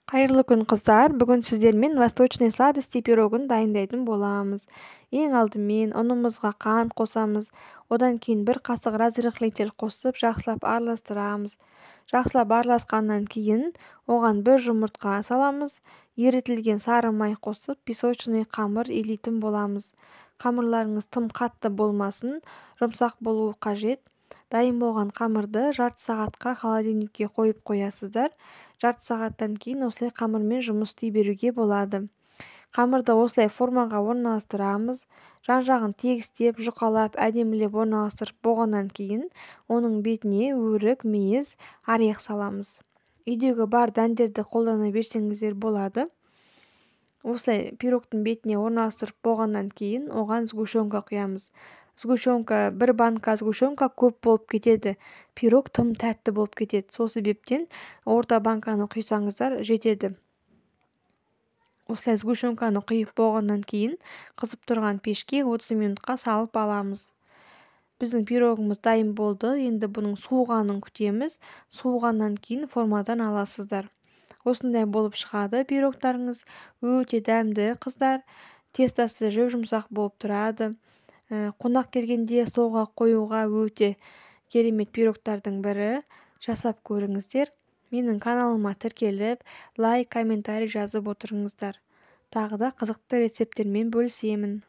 Қайырлы күн қыздар, бүгін сіздермен восточный сладости пирогын дайындайтын боламыз. Ең алдымен ұнымызға қант қосамыз, одан кейін бір қасық разрыхлитель қосып жақсылап араластырамыз. Жақсылап араласқаннан кейін оған бір жұмыртқа саламыз, ерітілген сары май қосып песочный қамыр илейтін боламыз. Қамырларыңыз тым қатты болмасын, жұмсақ болуы қажет. Дайын болған қамырды жарты сағатқа холодильникке қойып қоясыздар. Жарты сағаттан кейін осылай қамырмен жұмыс істей беруге болады. Қамырды осылай формаға орналастырамыз. Жан-жағын тегістеп, жұқалап, әдемілеп орналастырып болғаннан кейін оның бетіне өрік, мейіз, орех саламыз. Үйдегі бар дәндерді қолдана берсеңіздер болады. Осылай пирогтың бетіне орналастырып болғаннан кейін оған сгущенка құямыз. Бір банка сгущенка көп болып кетеді. Пирог тым тәтті болып кетеді. Сол себептен орта банканы құйсаңыздар жетеді. Осылай сгущенканы құйып болғаннан кейін қызып тұрған пешке 30 минутқа салып аламыз. Біздің пирогымыз дайын болды. Енді бұның суығанын күтеміз. Суығаннан кейін формадан аласыздар. Осындай болып шығады пирогтарыңыз. Өте дәмді қыздар. Тестосы жұмсақ болып тұрады. Қонақ келгенде столға қоюға өте керемет пирогтардың бірі. Жасап көріңіздер. Менің каналыма тіркеліп, лайк, комментарий жазып отырыңыздар. Тағы да қызықты рецепттермен бөлісемін.